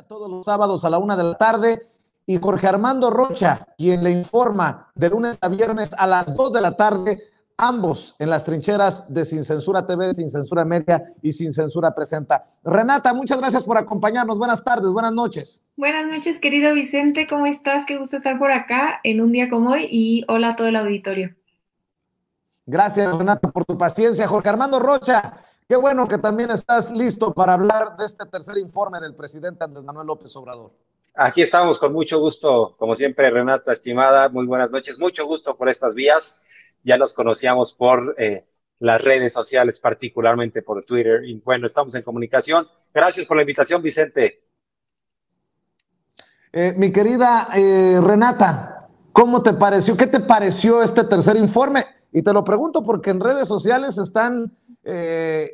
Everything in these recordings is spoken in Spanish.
Todos los sábados a la 1 de la tarde, y Jorge Armando Rocha, quien le informa de lunes a viernes a las 2 de la tarde, ambos en las trincheras de Sin Censura TV, Sin Censura Media y Sin Censura Presenta. Renata, muchas gracias por acompañarnos. Buenas tardes, buenas noches. Buenas noches, querido Vicente, ¿cómo estás? Qué gusto estar por acá en un día como hoy y hola a todo el auditorio. Gracias, Renata, por tu paciencia. Jorge Armando Rocha, qué bueno que también estás listo para hablar de este tercer informe del presidente Andrés Manuel López Obrador. Aquí estamos con mucho gusto, como siempre, Renata, estimada, muy buenas noches, mucho gusto por estas vías. Ya nos conocíamos por las redes sociales, particularmente por Twitter, y bueno, estamos en comunicación. Gracias por la invitación, Vicente. Mi querida Renata, ¿cómo te pareció? ¿Qué te pareció este tercer informe? Y te lo pregunto porque en redes sociales están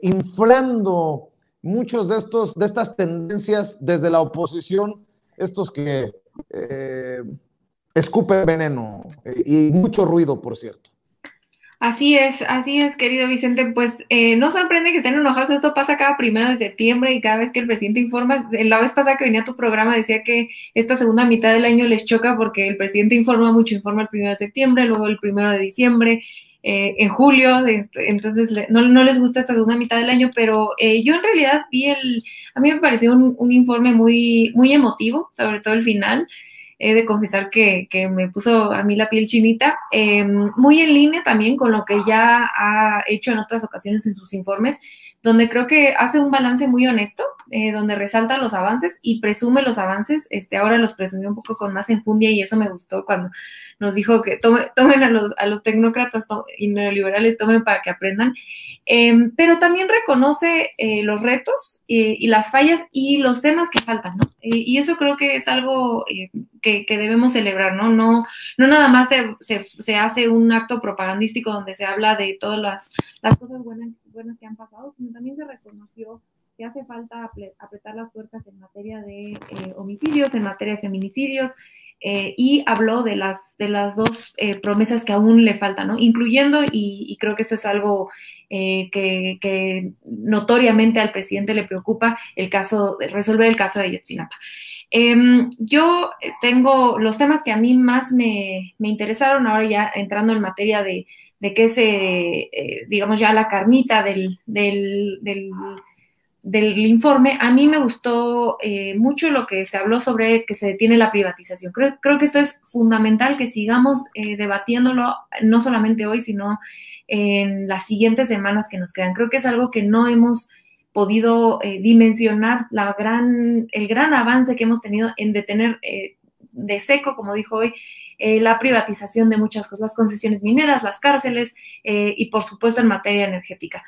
inflando muchos de estas tendencias desde la oposición, estos que escupen veneno y mucho ruido, por cierto. Así es, querido Vicente, pues no sorprende que estén enojados, esto pasa cada 1 de septiembre y cada vez que el presidente informa. La vez pasada que venía a tu programa decía que esta segunda mitad del año les choca porque el presidente informa mucho, informa el 1 de septiembre, luego el 1 de diciembre, en julio, entonces no les gusta esta segunda mitad del año, pero yo en realidad a mí me pareció un informe muy, muy emotivo, sobre todo el final. He de confesar que me puso a mí la piel chinita, muy en línea también con lo que ya ha hecho en otras ocasiones en sus informes, donde creo que hace un balance muy honesto, donde resalta los avances y presume los avances. Ahora los presumió un poco con más enjundia y eso me gustó cuando nos dijo que tomen a los tecnócratas y neoliberales, tomen para que aprendan. Pero también reconoce los retos y las fallas y los temas que faltan, ¿no? Y eso creo que es algo que debemos celebrar, ¿no? No nada más se hace un acto propagandístico donde se habla de todas las cosas buenas que han pasado, sino también se reconoció que hace falta apretar las tuercas en materia de homicidios, en materia de feminicidios, y habló de las dos promesas que aún le faltan, ¿no? Incluyendo, y creo que esto es algo que notoriamente al presidente le preocupa, resolver el caso de Ayotzinapa. Yo tengo los temas que a mí más me interesaron, ahora ya entrando en materia de qué digamos ya la carnita del informe. A mí me gustó mucho lo que se habló sobre que se detiene la privatización. Creo que esto es fundamental, que sigamos debatiéndolo, no solamente hoy, sino en las siguientes semanas que nos quedan. Creo que es algo que no hemos podido dimensionar, el gran avance que hemos tenido en detener de seco, como dijo hoy, la privatización de muchas cosas, las concesiones mineras, las cárceles, y por supuesto en materia energética.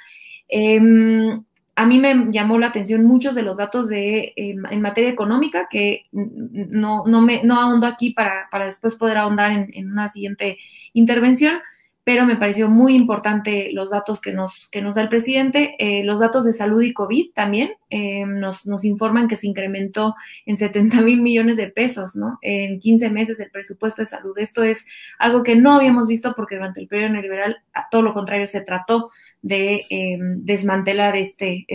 A mí me llamó la atención muchos de los datos en materia económica, que no ahondo aquí para después poder ahondar en una siguiente intervención, pero me pareció muy importante los datos que nos da el presidente. Los datos de salud y COVID también nos informan que se incrementó en 70,000 millones de pesos, ¿no? En 15 meses el presupuesto de salud. Esto es algo que no habíamos visto porque durante el periodo neoliberal, a todo lo contrario, se trató de desmantelar este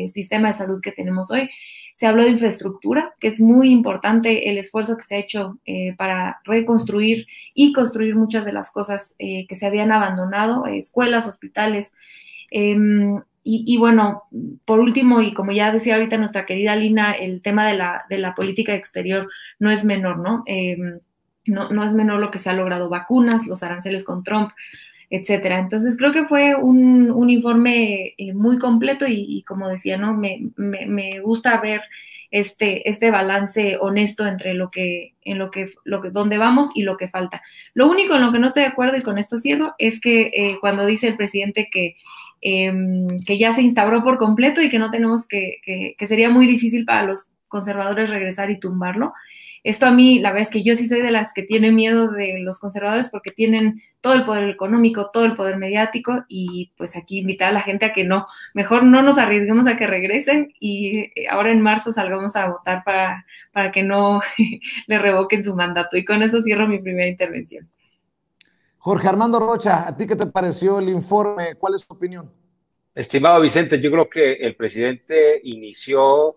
sistema de salud que tenemos hoy. Se habló de infraestructura, que es muy importante el esfuerzo que se ha hecho para reconstruir y construir muchas de las cosas que se habían abandonado, escuelas, hospitales. Y bueno, por último, y como ya decía ahorita nuestra querida Lina, el tema de la política exterior no es menor, ¿no? No es menor lo que se ha logrado: vacunas, los aranceles con Trump, etcétera. Entonces creo que fue un informe muy completo y como decía, ¿no? Me gusta ver este balance honesto entre dónde vamos y lo que falta. Lo único en lo que no estoy de acuerdo, y con esto cierro, es que cuando dice el presidente que ya se instauró por completo y que no tenemos que sería muy difícil para los conservadores regresar y tumbarlo. Esto a mí, la verdad es que yo sí soy de las que tiene miedo de los conservadores porque tienen todo el poder económico, todo el poder mediático, y pues aquí invitar a la gente a que mejor no nos arriesguemos a que regresen y ahora en marzo salgamos a votar para que no le revoquen su mandato. Y con eso cierro mi primera intervención. Jorge Armando Rocha, ¿a ti qué te pareció el informe? ¿Cuál es tu opinión? Estimado Vicente, yo creo que el presidente inició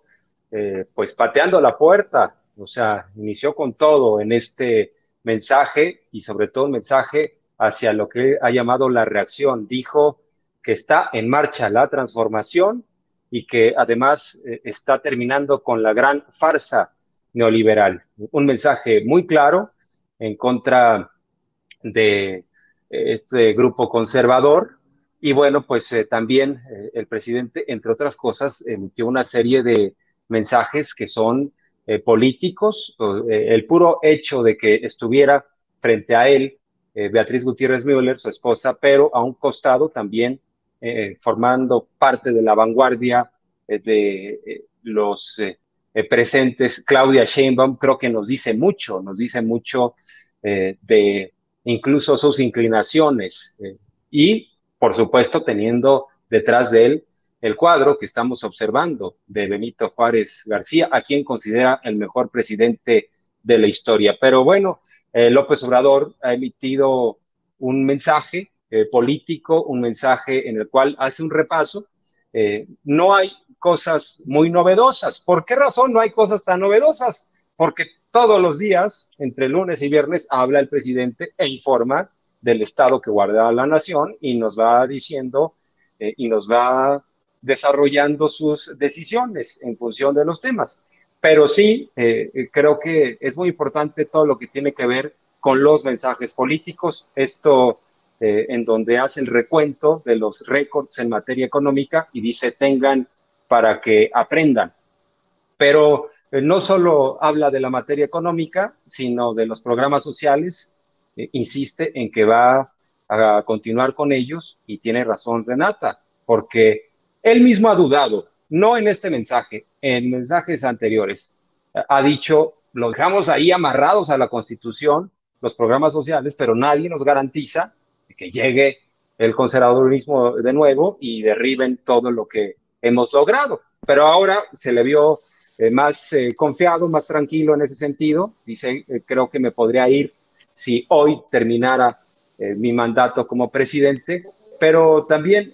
pues pateando la puerta, o sea, inició con todo en este mensaje y sobre todo un mensaje hacia lo que ha llamado la reacción. Dijo que está en marcha la transformación y que además está terminando con la gran farsa neoliberal. Un mensaje muy claro en contra de este grupo conservador. Y bueno, pues también el presidente, entre otras cosas, emitió una serie de mensajes que son políticos. El puro hecho de que estuviera frente a él Beatriz Gutiérrez Müller, su esposa, pero a un costado también formando parte de la vanguardia de los presentes, Claudia Sheinbaum, creo que nos dice mucho de incluso sus inclinaciones y, por supuesto, teniendo detrás de él el cuadro que estamos observando de Benito Juárez García, a quien considera el mejor presidente de la historia. Pero bueno, López Obrador ha emitido un mensaje político, un mensaje en el cual hace un repaso. No hay cosas muy novedosas. ¿Por qué razón no hay cosas tan novedosas? Porque todos los días, entre lunes y viernes, habla el presidente e informa del estado que guarda la nación y nos va diciendo y nos va desarrollando sus decisiones en función de los temas. Pero sí, creo que es muy importante todo lo que tiene que ver con los mensajes políticos. Esto en donde hace el recuento de los récords en materia económica y dice tengan para que aprendan. Pero no solo habla de la materia económica, sino de los programas sociales. Insiste en que va a continuar con ellos y tiene razón Renata, porque él mismo ha dudado, no en este mensaje, en mensajes anteriores. Ha dicho, los dejamos ahí amarrados a la Constitución, los programas sociales, pero nadie nos garantiza que llegue el conservadurismo de nuevo y derriben todo lo que hemos logrado. Pero ahora se le vio más confiado, más tranquilo en ese sentido. Dice, creo que me podría ir si hoy terminara mi mandato como presidente, pero también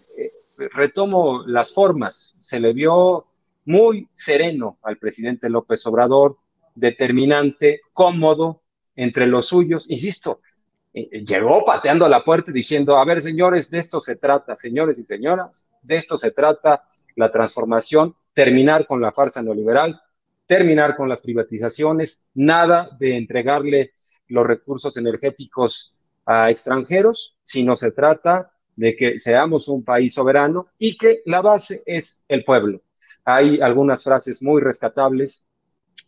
retomo las formas. Se le vio muy sereno al presidente López Obrador, determinante, cómodo entre los suyos. Insisto, llegó pateando a la puerta diciendo, a ver, señores, de esto se trata, señores y señoras, de esto se trata la transformación, terminar con la farsa neoliberal, terminar con las privatizaciones, nada de entregarle los recursos energéticos a extranjeros, sino se trata de que seamos un país soberano y que la base es el pueblo. Hay algunas frases muy rescatables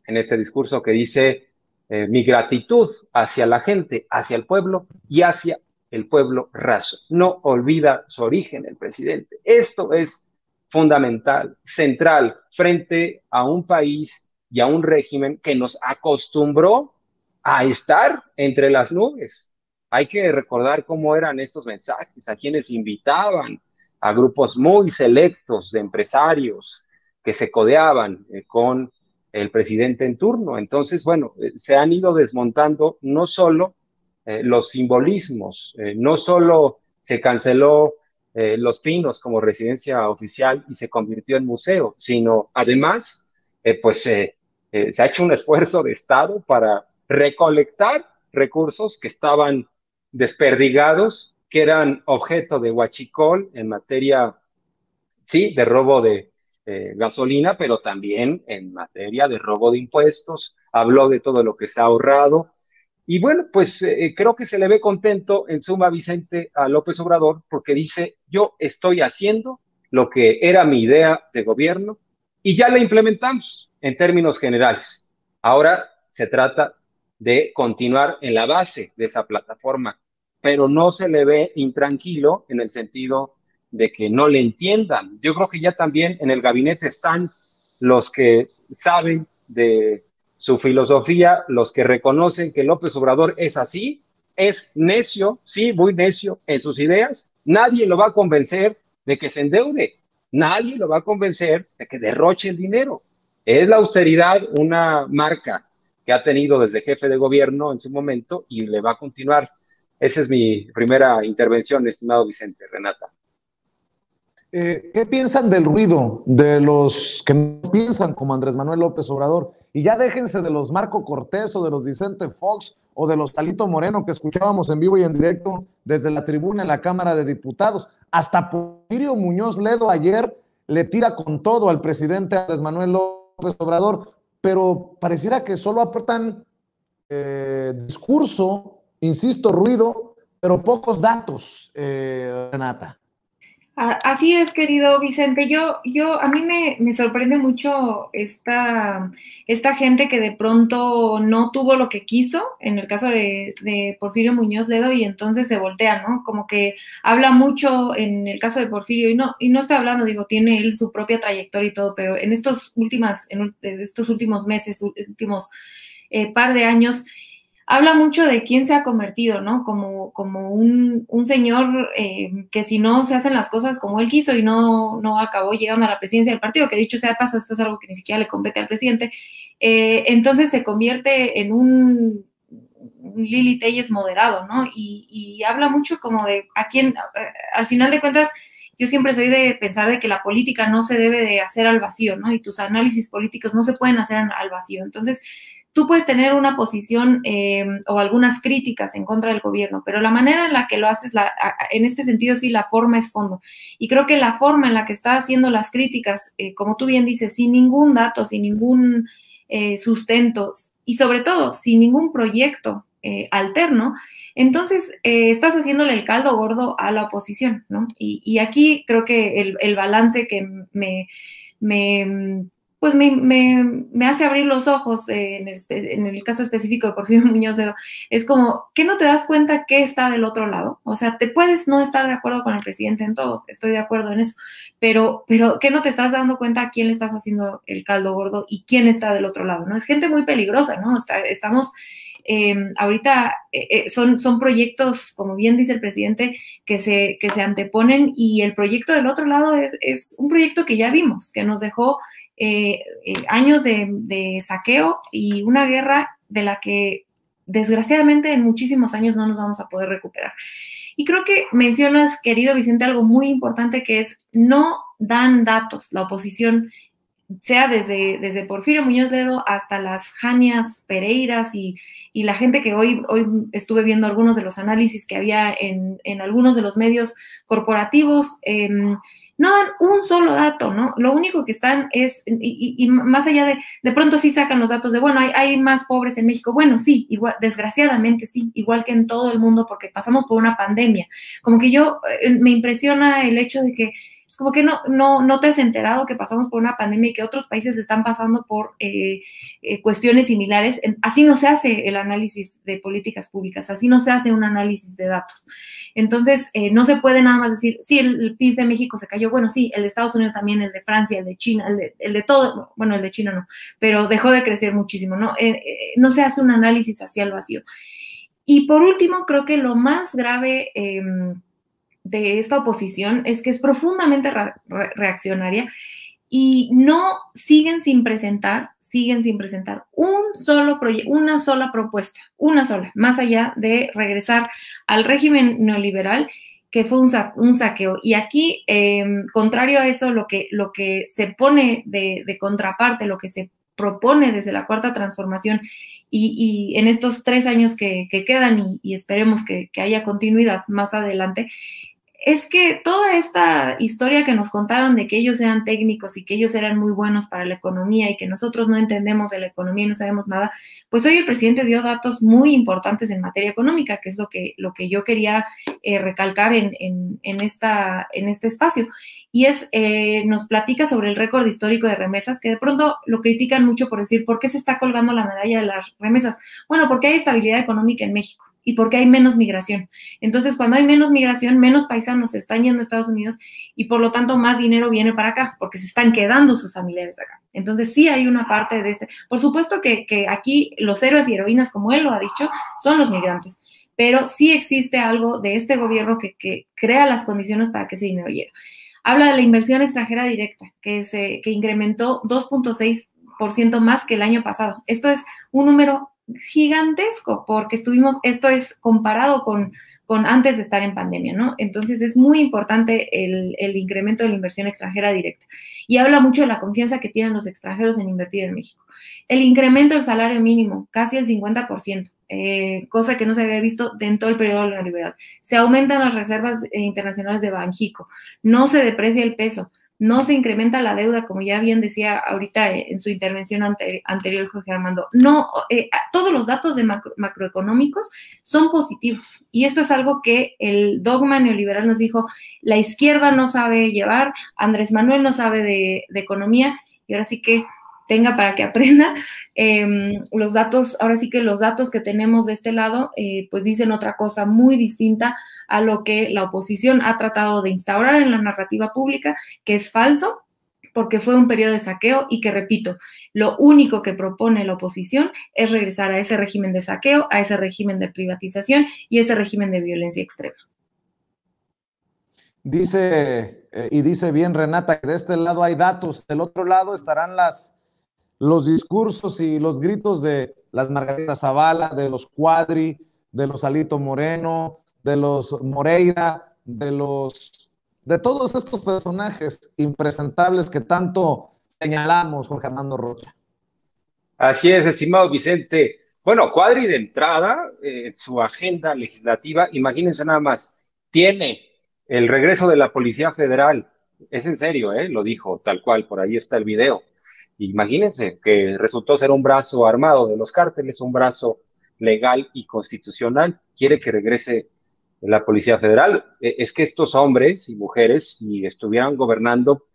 en este discurso que dice mi gratitud hacia la gente, hacia el pueblo y hacia el pueblo raso. No olvida su origen el presidente. Esto es fundamental, central, frente a un país y a un régimen que nos acostumbró a estar entre las nubes. Hay que recordar cómo eran estos mensajes, a quienes invitaban, a grupos muy selectos de empresarios que se codeaban con el presidente en turno. Entonces, bueno, se han ido desmontando no solo los simbolismos, no solo se canceló Los Pinos como residencia oficial y se convirtió en museo, sino además, se ha hecho un esfuerzo de Estado para recolectar recursos que estaban desperdigados, que eran objeto de huachicol en materia, sí, de robo de gasolina, pero también en materia de robo de impuestos. Habló de todo lo que se ha ahorrado. Y bueno, pues creo que se le ve contento en suma, Vicente, a López Obrador, porque dice, yo estoy haciendo lo que era mi idea de gobierno y ya la implementamos en términos generales. Ahora se trata de continuar en la base de esa plataforma, pero no se le ve intranquilo en el sentido de que no le entiendan. Yo creo que ya también en el gabinete están los que saben de su filosofía, los que reconocen que López Obrador es así, es necio, sí, muy necio en sus ideas. Nadie lo va a convencer de que se endeude, nadie lo va a convencer de que derroche el dinero. Es la austeridad una marca que ha tenido desde jefe de gobierno en su momento y le va a continuar. Esa es mi primera intervención, estimado Vicente. Renata. ¿Qué piensan del ruido de los que no piensan como Andrés Manuel López Obrador? Y ya déjense de los Marco Cortés o de los Vicente Fox o de los Alito Moreno que escuchábamos en vivo y en directo desde la tribuna en la Cámara de Diputados. Hasta Porfirio Muñoz Ledo ayer le tira con todo al presidente Andrés Manuel López Obrador, pero pareciera que solo aportan discurso, insisto, ruido, pero pocos datos, Renata. Así es, querido Vicente. A mí me sorprende mucho esta gente que de pronto no tuvo lo que quiso, en el caso de Porfirio Muñoz Ledo, y entonces se voltea, ¿no? Como que habla mucho en el caso de Porfirio, y no está hablando, digo, tiene él su propia trayectoria y todo, pero en estos últimos meses, últimos par de años, habla mucho de quién se ha convertido, ¿no? Como un señor que si no se hacen las cosas como él quiso y no acabó llegando a la presidencia del partido, que dicho sea de paso, esto es algo que ni siquiera le compete al presidente, entonces se convierte en un Lili Telles moderado, ¿no? Y habla mucho como de a quién, al final de cuentas, yo siempre soy de pensar de que la política no se debe de hacer al vacío, ¿no? Y tus análisis políticos no se pueden hacer al vacío. Entonces, tú puedes tener una posición o algunas críticas en contra del gobierno, pero la manera en la que lo haces, en este sentido sí, la forma es fondo. Y creo que la forma en la que está haciendo las críticas, como tú bien dices, sin ningún dato, sin ningún sustento y sobre todo sin ningún proyecto alterno, entonces estás haciéndole el caldo gordo a la oposición, ¿no? Y aquí creo que el balance que me hace abrir los ojos en el caso específico de Porfirio Muñoz Ledo, es como, ¿qué no te das cuenta que está del otro lado? O sea, te puedes no estar de acuerdo con el presidente en todo, estoy de acuerdo en eso, pero ¿qué no te estás dando cuenta a quién le estás haciendo el caldo gordo y quién está del otro lado, ¿no? Es gente muy peligrosa, ¿no? Estamos... ahorita son proyectos, como bien dice el presidente, que se anteponen, y el proyecto del otro lado es un proyecto que ya vimos, que nos dejó años de saqueo y una guerra de la que desgraciadamente en muchísimos años no nos vamos a poder recuperar. Y creo que mencionas, querido Vicente, algo muy importante, que es no dan datos la oposición, sea desde Porfirio Muñoz Ledo hasta las Janias Pereiras y la gente que hoy estuve viendo algunos de los análisis que había en algunos de los medios corporativos, no dan un solo dato, ¿no? Lo único que están es, y más allá de pronto sí sacan los datos de, bueno, hay más pobres en México. Bueno, sí, igual, desgraciadamente sí, igual que en todo el mundo, porque pasamos por una pandemia. Como que me impresiona el hecho de que es como que no te has enterado que pasamos por una pandemia y que otros países están pasando por cuestiones similares. Así no se hace el análisis de políticas públicas, así no se hace un análisis de datos. Entonces, no se puede nada más decir, sí, el PIB de México se cayó, bueno, sí, el de Estados Unidos también, el de Francia, el de China, el de todo, bueno, el de China no, pero dejó de crecer muchísimo, ¿no? No se hace un análisis hacia el vacío. Y por último, creo que lo más grave de esta oposición es que es profundamente reaccionaria y siguen sin presentar una sola propuesta, más allá de regresar al régimen neoliberal, que fue un saqueo. Y aquí, contrario a eso, lo que se pone de contraparte, lo que se propone desde la Cuarta Transformación y en estos 3 años que quedan, y esperemos que haya continuidad más adelante, es que toda esta historia que nos contaron de que ellos eran técnicos y que ellos eran muy buenos para la economía y que nosotros no entendemos de la economía y no sabemos nada, pues hoy el presidente dio datos muy importantes en materia económica, que es lo que yo quería recalcar en este espacio. Y nos platica sobre el récord histórico de remesas, que de pronto lo critican mucho por decir, ¿por qué se está colgando la medalla de las remesas? Bueno, porque hay estabilidad económica en México y porque hay menos migración. Entonces, cuando hay menos migración, menos paisanos se están yendo a Estados Unidos y por lo tanto más dinero viene para acá, porque se están quedando sus familiares acá. Entonces, sí hay una parte de por supuesto que aquí los héroes y heroínas, como él lo ha dicho, son los migrantes, pero sí existe algo de este gobierno que crea las condiciones para que ese dinero llegue. Habla de la inversión extranjera directa, que incrementó 2.6% más que el año pasado. Esto es un número gigantesco, porque esto es comparado con con antes de estar en pandemia, ¿no? Entonces es muy importante el incremento de la inversión extranjera directa. Y habla mucho de la confianza que tienen los extranjeros en invertir en México. El incremento del salario mínimo, casi el 50%, cosa que no se había visto en todo el periodo neoliberal. Se aumentan las reservas internacionales de Banxico, no se deprecia el peso, no se incrementa la deuda, como ya bien decía ahorita en su intervención anterior Jorge Armando. No, todos los datos de macroeconómicos son positivos. Y esto es algo que el dogma neoliberal nos dijo, la izquierda no sabe llevar, Andrés Manuel no sabe de economía, y ahora sí que tenga para que aprenda. Los datos, ahora sí que los datos que tenemos de este lado, pues dicen otra cosa muy distinta a lo que la oposición ha tratado de instaurar en la narrativa pública, que es falso, porque fue un periodo de saqueo y que, repito, lo único que propone la oposición es regresar a ese régimen de saqueo, a ese régimen de privatización y ese régimen de violencia extrema. Dice, y dice bien Renata, que de este lado hay datos, del otro lado estarán los discursos y los gritos de las Margarita Zavala, de los Cuadri, de los Alito Moreno, de los Moreira, de todos estos personajes impresentables que tanto señalamos, Jorge Armando Rocha. Así es, estimado Vicente. Bueno, Cuadri de entrada, en su agenda legislativa, imagínense nada más, tiene el regreso de la Policía Federal. Es en serio, lo dijo tal cual, por ahí está el video. Imagínense que resultó ser un brazo armado de los cárteles, un brazo legal y constitucional. Quiere que regrese la Policía Federal. Es que estos hombres y mujeres, si estuvieran gobernando,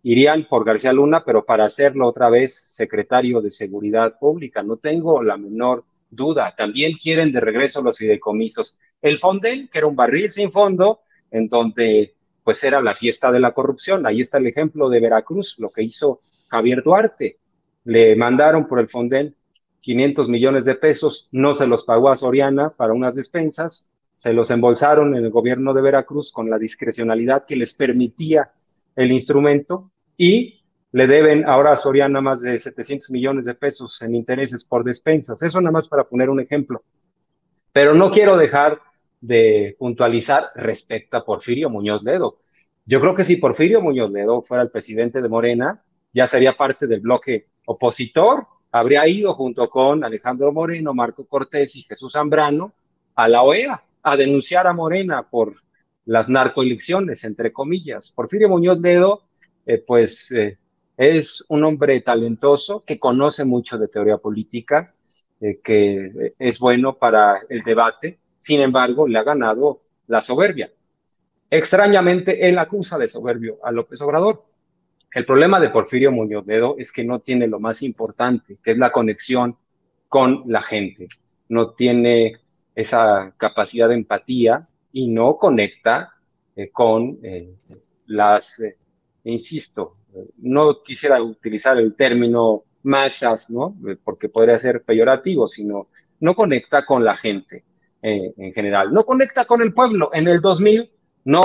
irían por García Luna, pero para hacerlo otra vez secretario de Seguridad Pública. No tengo la menor duda. También quieren de regreso los fideicomisos. El Fonden, que era un barril sin fondo, en donde pues era la fiesta de la corrupción. Ahí está el ejemplo de Veracruz, lo que hizo Javier Duarte. Le mandaron por el Fonden 500 millones de pesos, no se los pagó a Soriana para unas despensas, se los embolsaron en el gobierno de Veracruz con la discrecionalidad que les permitía el instrumento y le deben ahora a Soriana más de 700 millones de pesos en intereses por despensas. Eso nada más para poner un ejemplo. Pero no quiero dejar de puntualizar respecto a Porfirio Muñoz Ledo. Yo creo que si Porfirio Muñoz Ledo fuera el presidente de Morena, ya sería parte del bloque opositor, habría ido junto con Alejandro Moreno, Marco Cortés y Jesús Zambrano a la OEA a denunciar a Morena por las narcoelecciones, entre comillas. Porfirio Muñoz Ledo, es un hombre talentoso que conoce mucho de teoría política, que es bueno para el debate. Sin embargo, le ha ganado la soberbia. Extrañamente, él acusa de soberbio a López Obrador. El problema de Porfirio Muñoz Ledo es que no tiene lo más importante, que es la conexión con la gente. No tiene esa capacidad de empatía y no conecta con insisto, no quisiera utilizar el término masas, ¿no? Porque podría ser peyorativo, sino no conecta con la gente en general. No conecta con el pueblo. En el 2000 no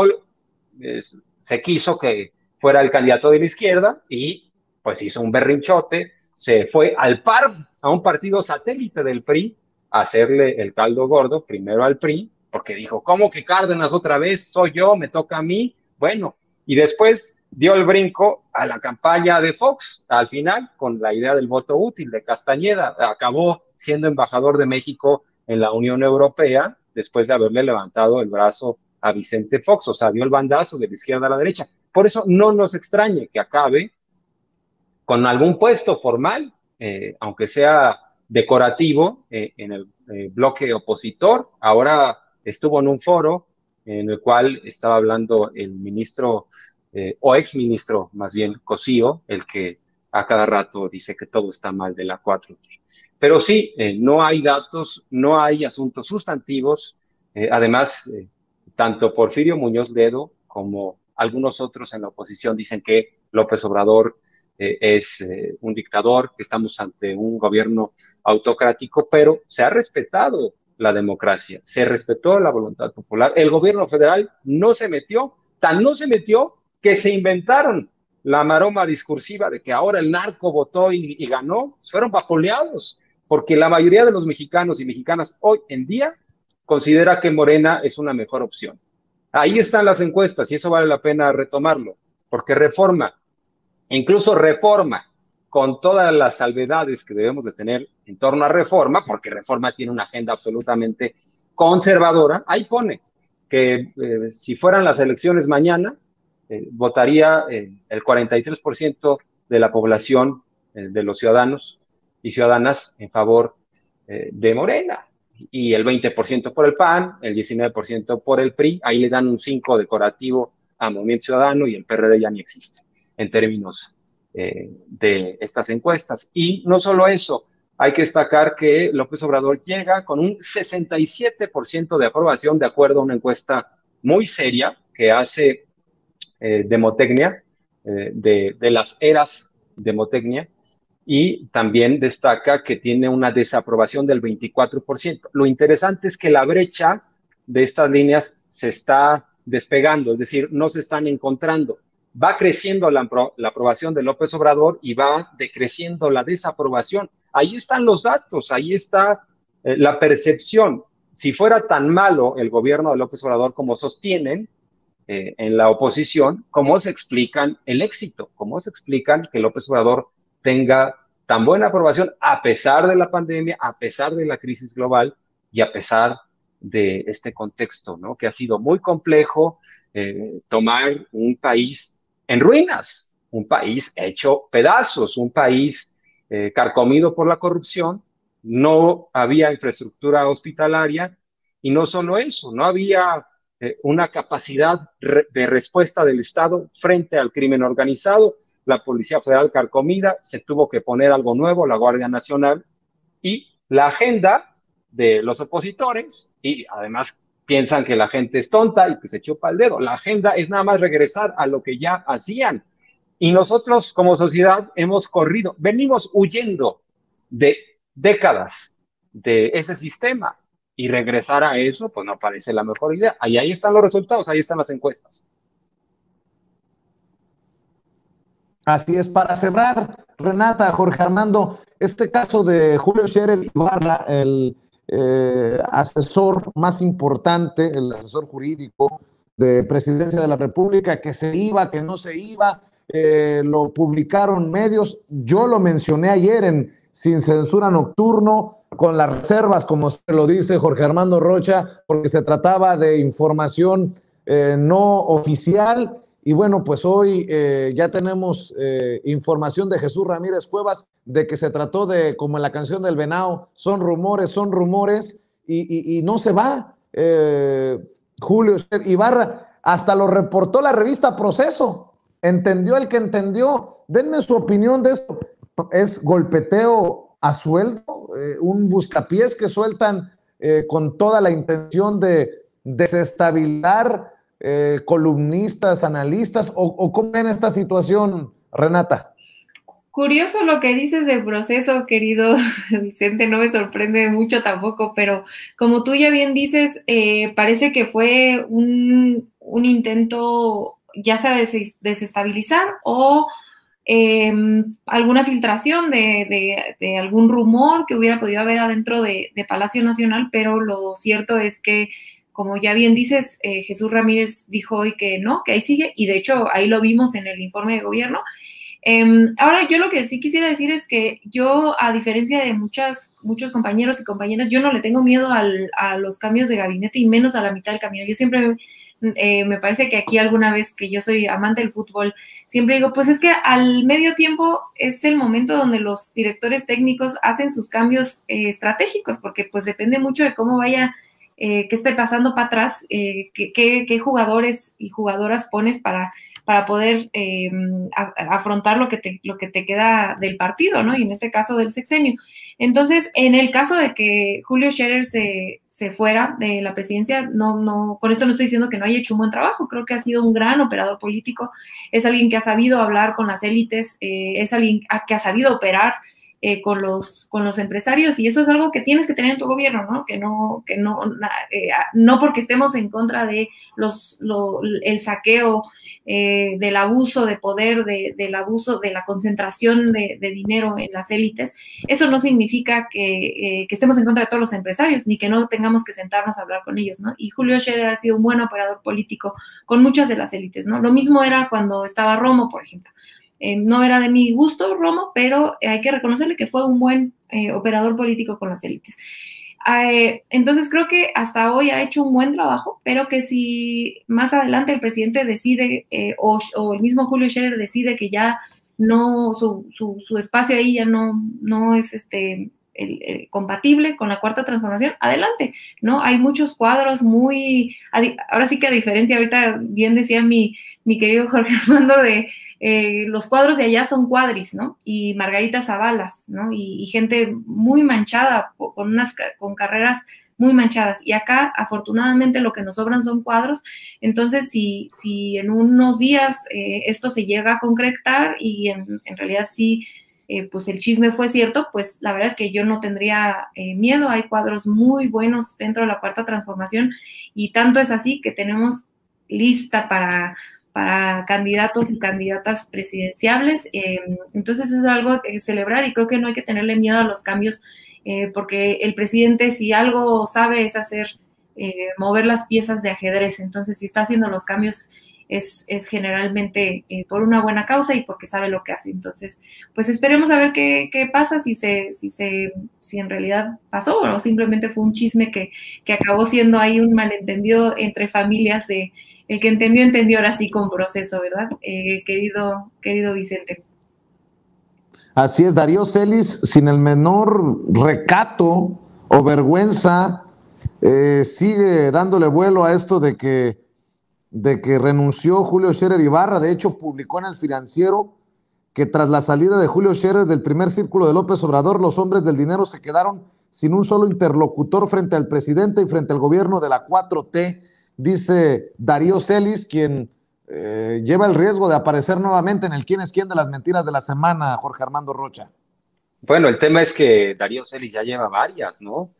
se quiso que fuera el candidato de la izquierda y pues hizo un berrinchote, se fue al PAR, a un partido satélite del PRI, a hacerle el caldo gordo, primero al PRI, porque dijo, ¿cómo que Cárdenas otra vez? Soy yo, me toca a mí. Bueno, y después dio el brinco a la campaña de Fox, al final, con la idea del voto útil de Castañeda. Acabó siendo embajador de México en la Unión Europea, después de haberle levantado el brazo a Vicente Fox, o sea, dio el bandazo de la izquierda a la derecha. Por eso no nos extrañe que acabe con algún puesto formal, aunque sea decorativo, en el bloque opositor. Ahora estuvo en un foro en el cual estaba hablando el ministro, o exministro más bien, Cosío, el que a cada rato dice que todo está mal de la 4T. Pero sí, no hay datos, no hay asuntos sustantivos. Además, tanto Porfirio Muñoz Ledo como algunos otros en la oposición dicen que López Obrador es un dictador, que estamos ante un gobierno autocrático, pero se ha respetado la democracia, se respetó la voluntad popular. El gobierno federal no se metió, tan no se metió que se inventaron la maroma discursiva de que ahora el narco votó y ganó. Fueron vapuleados, porque la mayoría de los mexicanos y mexicanas hoy en día considera que Morena es una mejor opción. Ahí están las encuestas y eso vale la pena retomarlo, porque Reforma, incluso Reforma, con todas las salvedades que debemos de tener en torno a Reforma, porque Reforma tiene una agenda absolutamente conservadora, ahí pone que si fueran las elecciones mañana, votaría el 43% de la población de los ciudadanos y ciudadanas en favor de Morena, y el 20% por el PAN, el 19% por el PRI, ahí le dan un 5 decorativo a Movimiento Ciudadano y el PRD ya ni existe en términos de estas encuestas. Y no solo eso, hay que destacar que López Obrador llega con un 67% de aprobación de acuerdo a una encuesta muy seria que hace Demotecnia, de las eras Demotecnia, y también destaca que tiene una desaprobación del 24%. Lo interesante es que la brecha de estas líneas se está despegando, es decir, no se están encontrando. Va creciendo la aprobación de López Obrador y va decreciendo la desaprobación. Ahí están los datos, ahí está la percepción. Si fuera tan malo el gobierno de López Obrador como sostienen en la oposición, ¿cómo se explican el éxito? ¿Cómo se explican que López Obrador tenga tan buena aprobación a pesar de la pandemia, a pesar de la crisis global y a pesar de este contexto, ¿no? Que ha sido muy complejo tomar un país en ruinas, un país hecho pedazos, un país carcomido por la corrupción, no había infraestructura hospitalaria y no solo eso, no había una capacidad de respuesta del Estado frente al crimen organizado. La Policía Federal carcomida, se tuvo que poner algo nuevo, la Guardia Nacional, y la agenda de los opositores, y además piensan que la gente es tonta y que se chupa el dedo. La agenda es nada más regresar a lo que ya hacían. Y nosotros como sociedad hemos corrido, venimos huyendo de décadas de ese sistema, y regresar a eso, pues no parece la mejor idea. Ahí están los resultados, ahí están las encuestas. Así es, para cerrar, Renata, Jorge Armando, este caso de Julio Scherer Ibarra, el asesor más importante, el asesor jurídico de Presidencia de la República, que se iba, que no se iba, lo publicaron medios, yo lo mencioné ayer en Sin Censura Nocturno, con las reservas, como se lo dice Jorge Armando Rocha, porque se trataba de información no oficial. Y bueno, pues hoy ya tenemos información de Jesús Ramírez Cuevas de que se trató de, como en la canción del Venao, son rumores, y no se va. Julio Ibarra, hasta lo reportó la revista Proceso, entendió el que entendió. Denme su opinión de esto. ¿Es golpeteo a sueldo? ¿Un buscapiés que sueltan con toda la intención de desestabilizar columnistas, analistas, o cómo ven esta situación, Renata? Curioso lo que dices de Proceso, querido Vicente, no me sorprende mucho tampoco, pero como tú ya bien dices, parece que fue un intento ya sea de desestabilizar o alguna filtración de algún rumor que hubiera podido haber adentro de Palacio Nacional, pero lo cierto es que, como ya bien dices, Jesús Ramírez dijo hoy que no, que ahí sigue, y de hecho ahí lo vimos en el informe de gobierno. Ahora, yo lo que sí quisiera decir es que yo, a diferencia de muchos compañeros y compañeras, yo no le tengo miedo a los cambios de gabinete y menos a la mitad del camino. Yo siempre me parece que aquí alguna vez, que yo soy amante del fútbol, siempre digo, pues es que al medio tiempo es el momento donde los directores técnicos hacen sus cambios estratégicos, porque pues depende mucho de cómo vaya, qué esté pasando para atrás, qué jugadores y jugadoras pones para poder afrontar lo que te queda del partido, ¿no? Y en este caso del sexenio. Entonces, en el caso de que Julio Scherer se fuera de la presidencia, no, con esto no estoy diciendo que no haya hecho un buen trabajo, creo que ha sido un gran operador político, es alguien que ha sabido hablar con las élites, es alguien que ha sabido operar con los empresarios, y eso es algo que tienes que tener en tu gobierno, ¿no? No porque estemos en contra de el saqueo, del abuso de poder, del abuso de la concentración de dinero en las élites, eso no significa que estemos en contra de todos los empresarios, ni que no tengamos que sentarnos a hablar con ellos, ¿no? Y Julio Scherer ha sido un buen operador político con muchas de las élites, ¿no? Lo mismo era cuando estaba Romo, por ejemplo. No era de mi gusto Romo, pero hay que reconocerle que fue un buen operador político con las élites. Entonces creo que hasta hoy ha hecho un buen trabajo, pero que si más adelante el presidente decide o el mismo Julio Scherer decide que ya no, su espacio ahí ya no es compatible con la Cuarta Transformación, adelante, ¿no? Hay muchos cuadros ahora sí que a diferencia, ahorita bien decía mi querido Jorge Armando, de los cuadros de allá son cuadris, ¿no? Y Margarita Zabalas, ¿no? Y gente muy manchada, con carreras muy manchadas. Y acá, afortunadamente, lo que nos sobran son cuadros. Entonces, si en unos días esto se llega a concretar y en realidad sí, pues el chisme fue cierto, pues la verdad es que yo no tendría miedo. Hay cuadros muy buenos dentro de la Cuarta Transformación, y tanto es así que tenemos lista para candidatos y candidatas presidenciables. Entonces eso es algo que celebrar, y creo que no hay que tenerle miedo a los cambios, porque el presidente, si algo sabe, es mover las piezas de ajedrez. Entonces, si está haciendo los cambios, es generalmente por una buena causa y porque sabe lo que hace. Entonces, pues esperemos a ver qué pasa, si en realidad pasó o simplemente fue un chisme que acabó siendo ahí un malentendido entre familias de el que entendió, ahora sí con proceso, ¿verdad? Querido Vicente. Así es, Darío Celis, sin el menor recato o vergüenza, sigue dándole vuelo a esto de que renunció Julio Scherer Ibarra. De hecho, publicó en El Financiero que tras la salida de Julio Scherer del primer círculo de López Obrador, los hombres del dinero se quedaron sin un solo interlocutor frente al presidente y frente al gobierno de la 4T, dice Darío Celis, quien lleva el riesgo de aparecer nuevamente en el quién es quién de las mentiras de la semana, Jorge Armando Rocha. Bueno, el tema es que Darío Celis ya lleva varias, ¿no?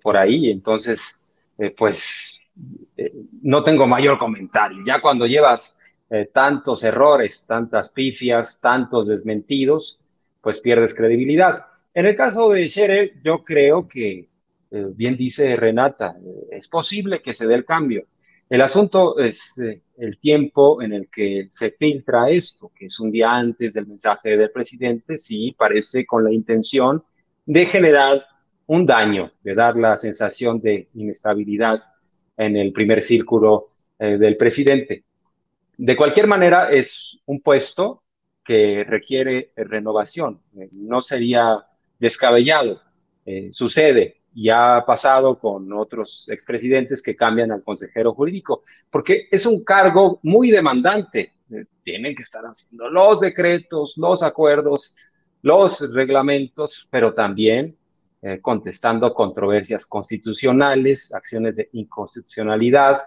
Por ahí, entonces, no tengo mayor comentario. Ya cuando llevas tantos errores, tantas pifias, tantos desmentidos, pues pierdes credibilidad. En el caso de Scherer, yo creo que, bien dice Renata, es posible que se dé el cambio. El asunto es el tiempo en el que se filtra esto, que es un día antes del mensaje del presidente. Sí, parece con la intención de generar un daño, de dar la sensación de inestabilidad en el primer círculo del presidente. De cualquier manera, es un puesto que requiere renovación. No sería descabellado. Sucede, y ha pasado con otros expresidentes que cambian al consejero jurídico, porque es un cargo muy demandante. Tienen que estar haciendo los decretos, los acuerdos, los reglamentos, pero también contestando controversias constitucionales, acciones de inconstitucionalidad,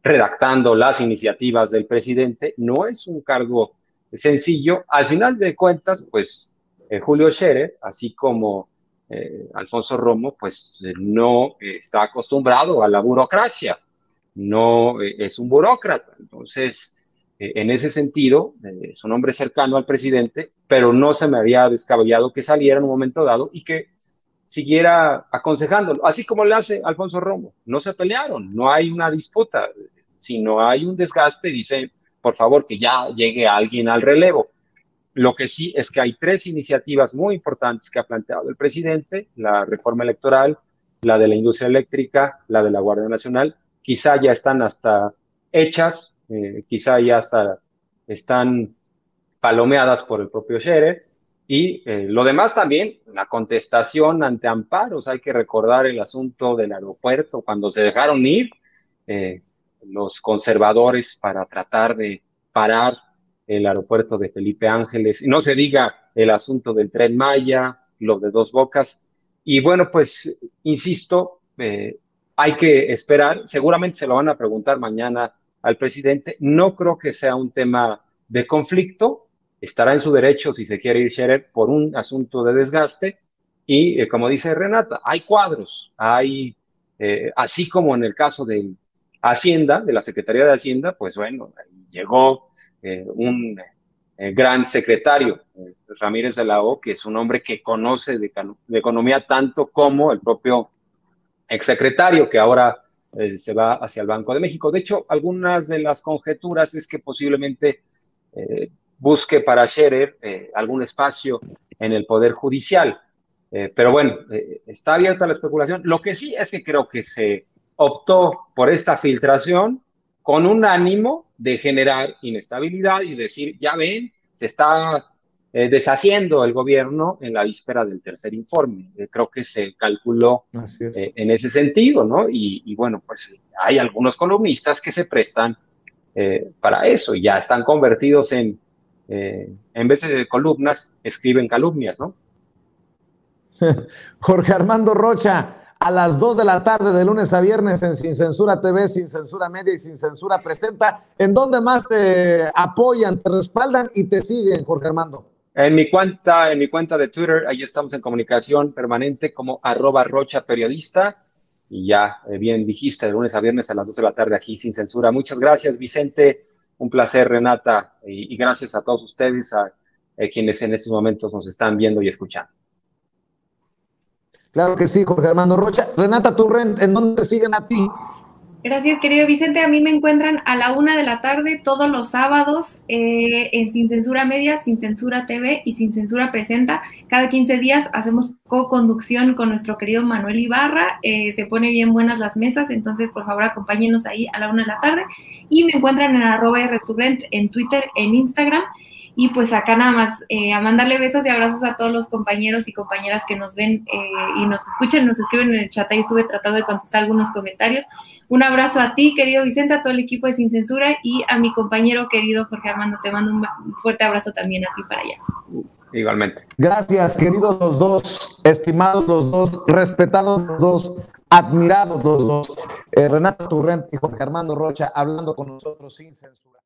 redactando las iniciativas del presidente. No es un cargo sencillo. Al final de cuentas, pues Julio Scherer, así como Alfonso Romo, pues no está acostumbrado a la burocracia, no es un burócrata. Entonces, en ese sentido, es un hombre cercano al presidente, pero no se me había descabellado que saliera en un momento dado y que siguiera aconsejándolo, así como le hace Alfonso Romo. No se pelearon, no hay una disputa, sino hay un desgaste. Dice, por favor, que ya llegue alguien al relevo. Lo que sí es que hay tres iniciativas muy importantes que ha planteado el presidente: la reforma electoral, la de la industria eléctrica, la de la Guardia Nacional. Quizá ya están hasta hechas, quizá ya hasta están palomeadas por el propio Scherer. Y lo demás también, la contestación ante amparos. Hay que recordar el asunto del aeropuerto, cuando se dejaron ir los conservadores para tratar de parar el aeropuerto de Felipe Ángeles, y no se diga el asunto del Tren Maya, lo de Dos Bocas. Y bueno, pues insisto, hay que esperar. Seguramente se lo van a preguntar mañana al presidente. No creo que sea un tema de conflicto. estará en su derecho si se quiere ir Scherer por un asunto de desgaste. Y como dice Renata, hay cuadros, así como en el caso de Hacienda, de la Secretaría de Hacienda, pues bueno, llegó un gran secretario, Ramírez de la O, que es un hombre que conoce de economía tanto como el propio exsecretario, que ahora se va hacia el Banco de México. De hecho, algunas de las conjeturas es que posiblemente busque para Scherer algún espacio en el Poder Judicial. Pero bueno, está abierta la especulación. Lo que sí es que creo que se optó por esta filtración con un ánimo de generar inestabilidad y decir, ya ven, se está deshaciendo el gobierno en la víspera del tercer informe. Creo que se calculó en ese sentido, ¿no? Y bueno, pues hay algunos columnistas que se prestan para eso y ya están convertidos en vez de columnas, escriben calumnias, ¿no? Jorge Armando Rocha, a las 2 de la tarde de lunes a viernes en Sin Censura TV, Sin Censura Media y Sin Censura Presenta. ¿En dónde más te apoyan, te respaldan y te siguen, Jorge Armando? En mi cuenta de Twitter, ahí estamos en comunicación permanente como @RochaPeriodista. Y ya, bien dijiste, de lunes a viernes a las 2 de la tarde aquí Sin Censura. Muchas gracias, Vicente. Un placer, Renata. Y gracias a todos ustedes, a quienes en estos momentos nos están viendo y escuchando. Claro que sí, Jorge Armando Rocha. Renata Turrent, ¿en dónde te siguen a ti? Gracias, querido Vicente. A mí me encuentran a la 1 de la tarde todos los sábados en Sin Censura Media, Sin Censura TV y Sin Censura Presenta. Cada 15 días hacemos co-conducción con nuestro querido Manuel Ibarra. Se pone bien buenas las mesas, entonces por favor acompáñenos ahí a la 1 de la tarde. Y me encuentran en @rturrent en Twitter, en Instagram. Y pues acá nada más a mandarle besos y abrazos a todos los compañeros y compañeras que nos ven y nos escuchan, nos escriben en el chat. Ahí estuve tratando de contestar algunos comentarios. Un abrazo a ti, querido Vicente, a todo el equipo de Sin Censura y a mi compañero querido Jorge Armando. Te mando un fuerte abrazo también a ti para allá. Igualmente. Gracias, queridos los dos, estimados los dos, respetados los dos, admirados los dos. Renata Turrent y Jorge Armando Rocha hablando con nosotros sin censura.